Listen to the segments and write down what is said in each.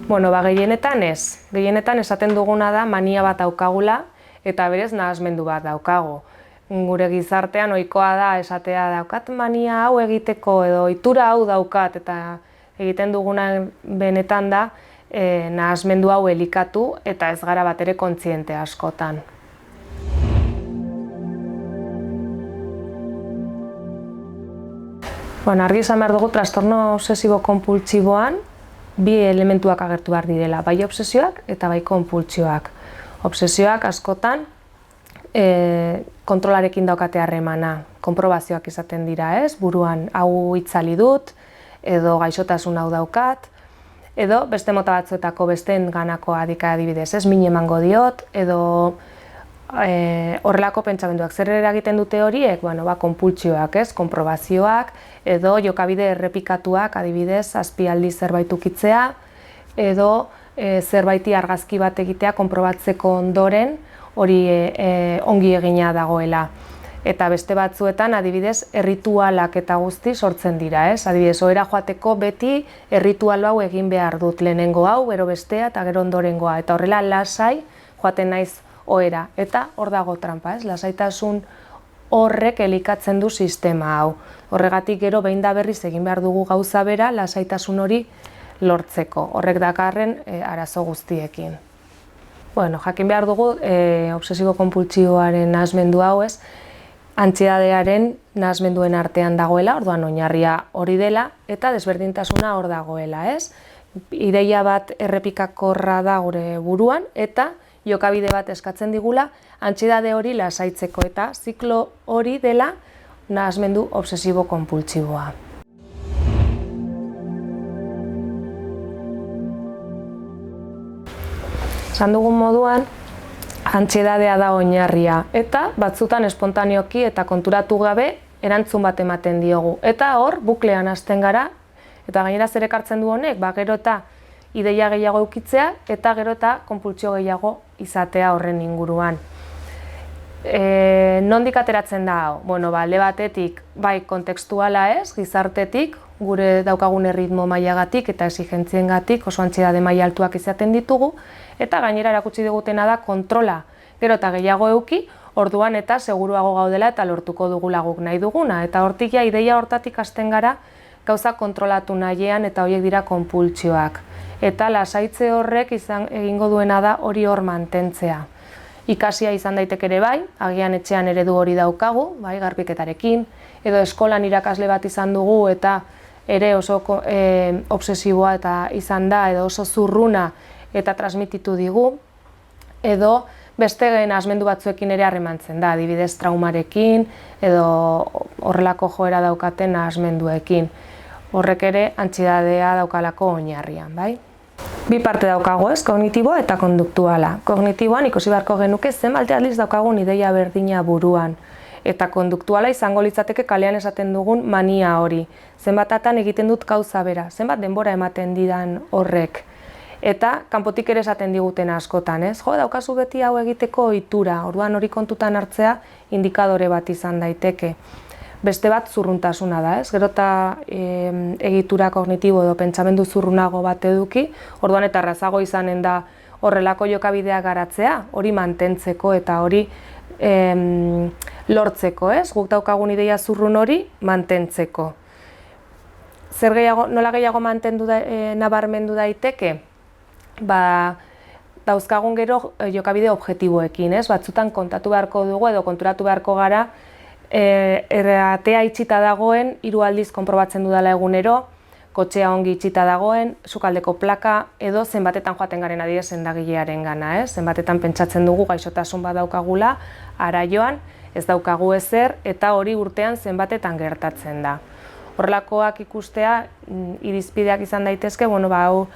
Bueno, gehienetan ez. Gehienetan esaten duguna da mania bat daukagula eta berez nahasmendu bat daukagu. Gure gizartean ohikoa da esatea daukat mania hau egiteko edo ohitura hau daukat eta egiten duguna benetan da nahasmendu hau elikatu eta ez gara batere kontziente askotan. Argi esan behar dugu trastorno obsesibo-konpultsiboan bi elementuak agertu behar direla, bai obsesioak eta bai konpultsioak. Obsesioak askotan kontrolarekin daukate harremana, konprobazioak izaten dira, ez? Buruan hau itzali dut, edo gaixotasun hau daukat, edo beste mota batzuetako besteen ganako adibidez, ez? Min emango diot, edo horrelako pentsamenduak zer eragiten dute horiek, konpultsioak, ez? Konprobazioak, edo jokabide errepikatuak, adibidez, azpialdi zerbait ukitzea, edo zerbaiti argazki bat egitea konprobatzeko ondoren hori ongi egina dagoela. Eta beste batzuetan, adibidez, erritualak eta guzti sortzen dira, ez? Adibidez, ohera joateko beti erritual hau egin behar dut, lehenengo hau, gero bestea eta gero ondorengoa. Eta horrela lasai joaten naiz ohera. Eta hor dago tranpa, ez? Lasaitasun horrek elikatzen du sistema hau. Horregatik gero behin da berriz egin behar dugu gauza bera, lasaitasun hori lortzeko. Horrek dakarren arazo guztiekin. Jakin behar dugu obsesibo-konpultsiboaren nahasmendu hau, ez? Antsietatearen nahasmenduen artean dagoela, orduan oinarria hori dela, eta desberdintasuna hor dagoela, ez? Ideia bat errepikakorra da gure buruan, eta jokabide bat eskatzen digula, antsietate hori lasaitzeko, eta ziklo hori dela nahasmendu obsesibo-konpultsiboa. Esan dugun moduan, antsietatea da oinarria, eta batzutan espontaneoki eta konturatu gabe erantzun bat ematen diogu. Eta hor, buklean hasten gara, eta gainera zer ekartzen du honek, gero eta ideia gehiago eukitzea, eta gero eta konpultsio gehiago izatea horren inguruan. Nondik ateratzen da hau? Alde batetik, bai kontekstuala ez, gizartetik, gure daukagun erritmo mailagatik eta exigentziengatik oso antsietate maila altuak izaten ditugu, eta gainera erakutsi digutena da kontrola gero eta gehiago eduki, orduan eta seguruago gaudela eta lortuko dugula guk nahi duguna. Eta hortik ja ideia hortatik hasten gara gauza kontrolatu nahian eta horiek dira konpultsioak. Eta lasaitze horrek egingo duena da hori hor mantentzea. Ikasia izan daiteke ere bai, agian etxean eredu hori daukagu, bai, garbiketarekin, edo eskolan irakasle bat izan dugu eta ere oso obsesiboa eta izan da, edo oso zurruna eta transmititu digu, edo beste nahasmendu batzuekin ere harremantzen da, adibidez traumarekin, edo horrelako joera daukaten nahasmenduekin. Horrek ere antsietatea daukalako oinarrian, bai? Bi parte daukago, ez, kognitiboa eta konduktuala. Kognitiboan ikusi beharko genuke zenbat aldiz daukagun ideia berdina buruan. Eta konduktuala izango litzateke kalean esaten dugun mania hori. Zenbatatan egiten dut gauza bera, zenbat denbora ematen didan horrek. Eta kanpotik ere esaten diguten askotan, ez? Daukazu beti hau egiteko ohitura, orduan hori kontutan hartzea indikadore bat izan daiteke. Beste bat zurruntasuna da, ez? Gero eta egitura kognitibo edo pentsamendu zurrunago bat eduki, orduan eta errazago izanen da horrelako jokabidea garatzea, hori mantentzeko eta hori lortzeko, ez? Guk daukagun ideia zurrun hori mantentzeko. Nola gehiago nabarmendu daiteke? Dauzkagun gero jokabide objektiboekin, ez? Batzutan kontatu beharko dugu edo konturatu beharko gara atea itxita dagoen, 3 aldiz konprobatzen dudala egunero, kotxea ongi itxita dagoen, sukaldeko plaka, edo zenbatetan joaten garen adibidez sendagilearen gana, ez? Zenbatetan pentsatzen dugu gaixotasun bat daukagula, araioan, ez daukagu ezer, eta hori urtean zenbatetan gertatzen da. Horrelakoak ikustea, irizpideak izan daitezke, hau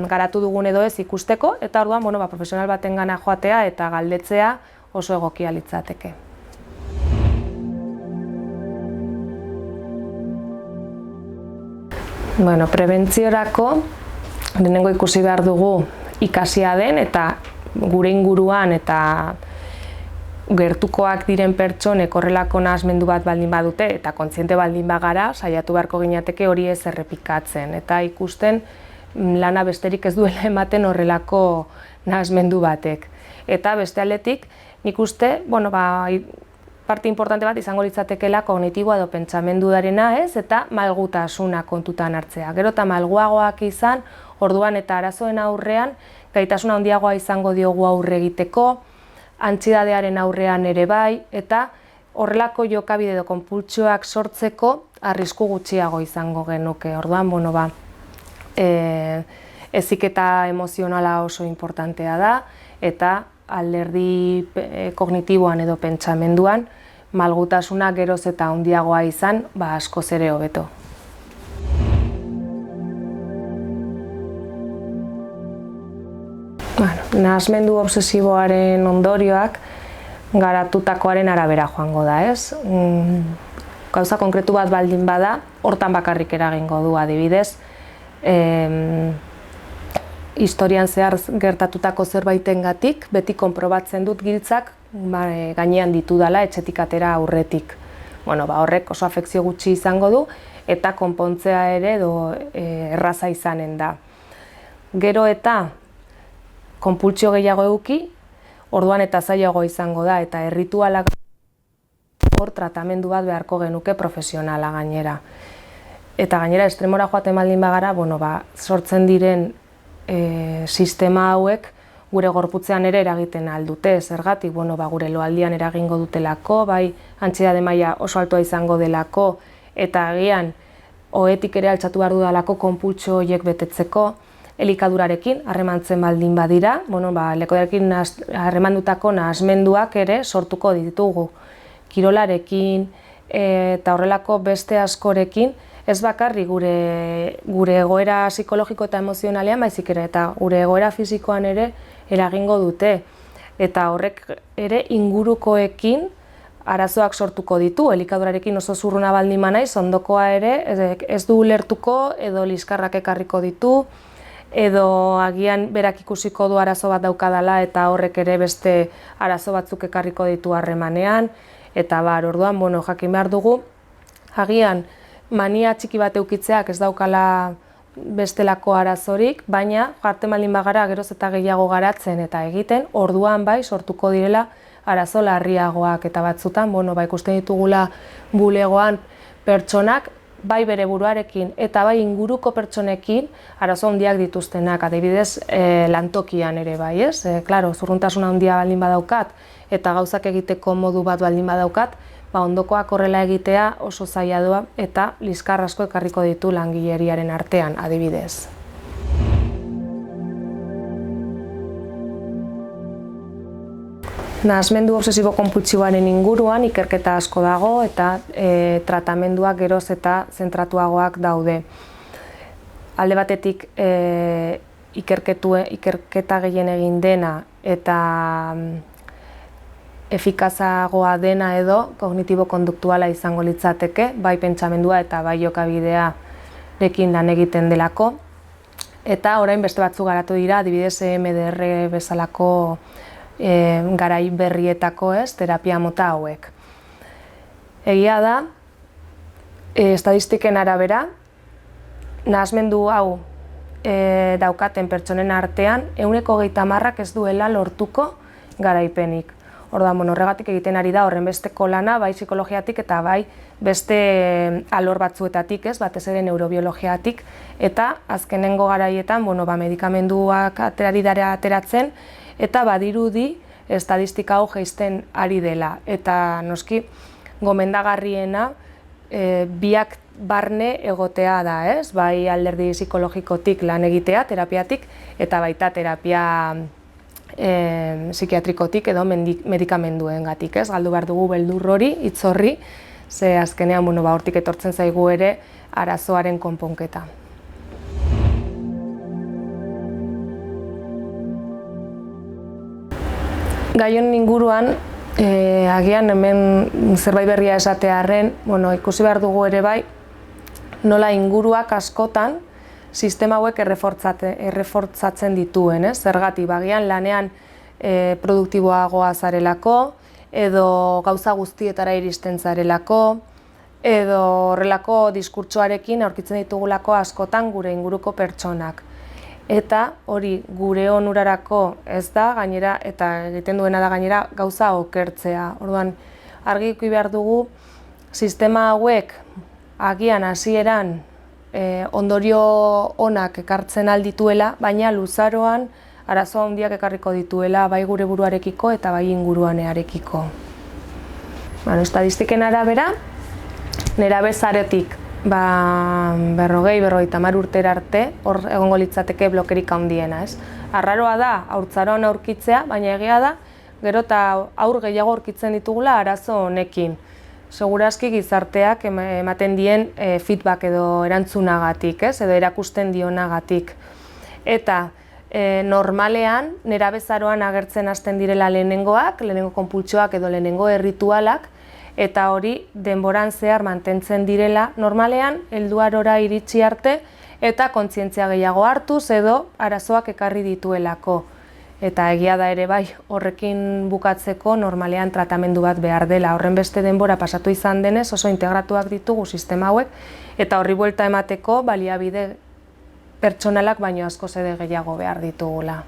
garatu dugun edo ez ikusteko, eta orduan, profesional baten gana joatea eta galdetzea oso egokia litzateke. Prebentziorako, lehenengo ikusi behar dugu ikasia den eta gure inguruan eta gertukoak diren pertsonek horrelako nahasmendu bat baldin badute eta kontziente baldin bagara, saiatu beharko ginateke hori ez errepikatzen. Eta ikusten lana besterik ez duela ematen horrelako nahasmendu batek. Eta beste aldetik, nik uste, parte importante bat izango litzatekeela kognitiboa edo pentsamenduarena ez, eta malgutasuna kontutan hartzea. Gero eta malguagoak izan, orduan eta arazoen aurrean, gaitasuna handiagoa izango diogu aurre egiteko, antsidadearen aurrean ere bai, eta horrelako jokabide edo konpultsioak sortzeko arrisku gutxiago izango genuke. Orduan, heziketa emozionala oso importantea da, eta alderdi kognitiboan edo pentsamenduan, malgutasuna geroz eta handiagoa izan, askoz ere hobeto. Nahasmendu obsesiboaren ondorioak garatutakoaren arabera joango da, ez? Gauza konkretu bat baldin bada, hortan bakarrik eragingo du adibidez. Historian zehar gertatutako zerbaitengatik, beti konprobatzen dut giltzak gainean ditudala etxetik atera aurretik. Horrek oso afekzio gutxi izango du eta konpontzea ere erraza izanen da. Gero eta konpultsio gehiago eduki, orduan eta zailago izango da, eta erritualak hor tratamendu bat beharko genuke profesionala gainera. Eta gainera estremora joaten baldin bagara, sortzen diren sistema hauek gure gorputzean ere eragiten aldute, zergatik, gure loaldian eragingo dutelako, bai antsiedade maila oso altua izango delako, eta agian ohetik ere altxatu behar dudalako konpultsio horiek betetzeko, elikadurarekin harremantzen baldin badira, elikadurekin harremandutako nahasmenduak ere sortuko ditugu. Kirolarekin eta horrelako beste askorekin, ez bakarrik gure egoera psikologiko eta emozionalean, baizik ere eta gure egoera fisikoan ere eragingo dute. Eta horrek ere ingurukoekin arazoak sortuko ditu, elikadurarekin oso zurruna baldin banaiz, ondokoa ere ez du ulertuko edo liskarrak ekarriko ditu, edo agian berak ikusiko du arazo bat daukadala eta horrek ere beste arazo batzuk ekarriko ditu harremanean, eta orduan, jakin behar dugu, agian mania txiki bat eukitzeak ez daukala bestelako arazorik, baina jartzen baldin bagara geroz eta gehiago garatzen eta egiten, orduan bai sortuko direla arazo larriagoak, eta batzutan ikusten ditugula bulegoan pertsonak bai bere buruarekin eta bai inguruko pertsonekin arazo handiak dituztenak, adibidez lantokian ere bai, ez? Zurruntasuna handia baldin badaukat eta gauzak egiteko modu bat baldin badaukat, ondokoak horrela egitea oso zaila doa eta liskar asko ekarriko ditu langileriaren artean, adibidez. Nahasmendu obsesibo-konpultsiboaren inguruan ikerketa asko dago eta tratamenduak geroz eta zentratuagoak daude. Alde batetik ikerketa gehien egin dena eta efikazagoa dena edo kognitibo-konduktuala izango litzateke, bai pentsamendua eta bai jokabidearekin lan egiten delako. Eta orain beste batzuk garatu dira, adibidez EMDR bezalako garai berrietako terapia mota hauek. Egia da, estadistiken arabera, nahasmendu hau daukaten pertsonen artean, 30% ez duela lortuko garaipenik. Orduan, horregatik egiten ari da horren besteko lana, bai psikologiatik eta bai beste alor batzuetatik, batez ere neurobiologiatik, eta azkenengo garaietan medikamenduak ateratzen, eta badirudi estadistika hau jaisten ari dela. Eta noski, gomendagarriena biak barne egotea da, bai alderdi psikologikotik lan egitea, terapiatik, eta baita terapia psikiatrikotik edo medikamenduengatik, galdu behar dugu beldur hori, hitz horri, ze azkenean hortik etortzen zaigu ere arazoaren konponketa. Gai honen inguruan, agian hemen zerbait berria esatearren, ikusi behar dugu ere bai, nola inguruak askotan sistema hauek errefortzatzen dituen, zergatik agian lanean produktiboagoa zarelako, edo gauza guztietara iristen zarelako, edo horrelako diskurtsoarekin aurkitzen ditugulako askotan gure inguruko pertsonak. eta hori gure onurarako ez da, gainera, eta egiten duena da gainera gauza okertzea. Orduan, argi eduki behar dugu, sistema hauek agian hasieran ondorio onak ekartzen aldituela, baina luzaroan arazo handiak ekarriko dituela bai gure buruarekiko eta bai inguruanearekiko. Estatistiken arabera, nerabezarotik 40-50 urtera arte hor egongo litzateke blokerik handiena, ez? Arraroa da haurtzaroan aurkitzea, baina egia da gero eta haur gehiago aurkitzen ditugula arazo honekin. Segurazki gizarteak ematen dien feedback edo erantzunagatik, ez? Edo erakusten dionagatik. Eta normalean, nerabezaroan agertzen hasten direla lehenengoak, lehenengo konpultsioak edo lehenengo erritualak, eta hori denboran zehar mantentzen direla normalean, helduarora iritsi arte, eta kontzientzia gehiago hartuz edo arazoak ekarri dituelako. Eta egia da ere bai, horrekin bukatzeko normalean tratamendu bat behar dela. Horren beste denbora pasatu izan denez, oso integratuak ditugu sistema hauek, eta horri buelta emateko baliabide pertsonalak baino askoz ere gehiago behar ditugula.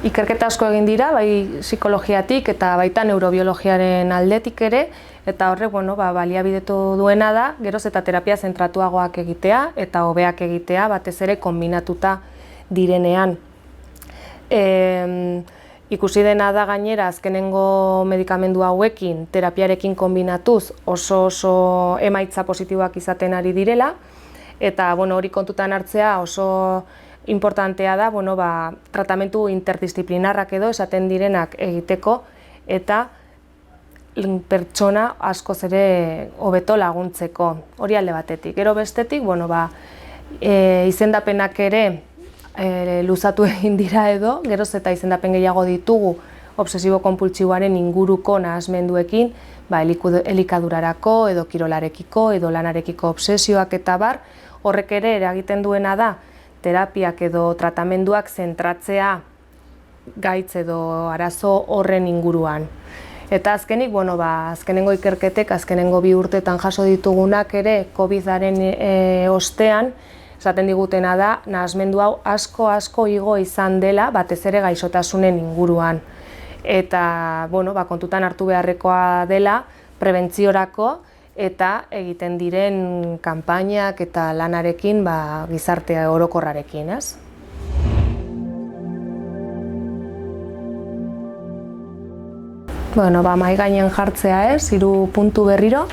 Ikerketa asko egin dira, bai psikologiatik eta baita neurobiologiaren aldetik ere, eta horrek baliabidetu duena da, geroz eta terapia zentratuagoak egitea eta hobeak egitea, batez ere konbinatuta direnean. Ikusi dena da gainera azkenengo medikamendu hauekin terapiarekin konbinatuz oso emaitza positiboak izaten ari direla, eta hori kontutan hartzea oso importantea da tratamendu interdisciplinarrak edo esaten direnak egiteko eta pertsona askoz ere hobeto laguntzeko, hori alde batetik. Gero bestetik, izendapenak ere luzatu egin dira edo, geroz eta izendapen gehiago ditugu obsesibo-konpultsiboaren inguruko nahasmenduekin, elikadurarako edo kirolarekiko edo lanarekiko obsesioak eta bar, horrek ere eragiten duena da terapiak edo tratamenduak zentratzea gaitz edo arazo horren inguruan. Eta azkenik, azkenengo ikerketek, azkenengo 2 urteetan jaso ditugunak ere COVID-aren ostean, esaten digutena da, nahasmendu hau asko igo izan dela, batez ere gaixotasunen inguruan. Eta, kontutan hartu beharrekoa dela, prebentziorako eta egiten diren kanpainak eta lanarekin gizarte orokorrarekin, ez? Mahai gainen jartzea, ez? 3 puntu berriro,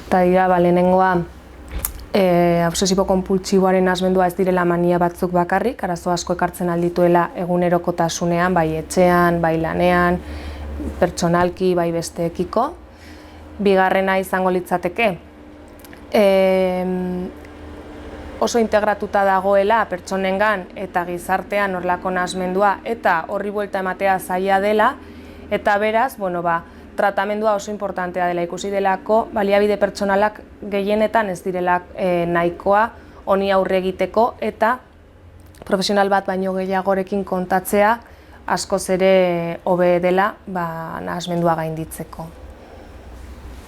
eta dira, lehenengoa obsesibo-konpultsiboaren nahasmendua ez direla mania batzuk bakarrik, arazo asko ekartzen aldituela egunerokotasunean, bai etxean, bai lanean, pertsonalki, bai besteekiko. Bigarrena izango litzateke, oso integratuta dagoela pertsonengan eta gizartean horrelako nahasmendua eta horri buelta ematea zaila dela, eta beraz, tratamendua oso importantea dela ikusi delako, baliabide pertsonalak gehienetan ez direla nahikoa honi aurre egiteko eta profesional bat baino gehiagorekin kontatzea askoz ere hobe dela nahasmendua gainditzeko.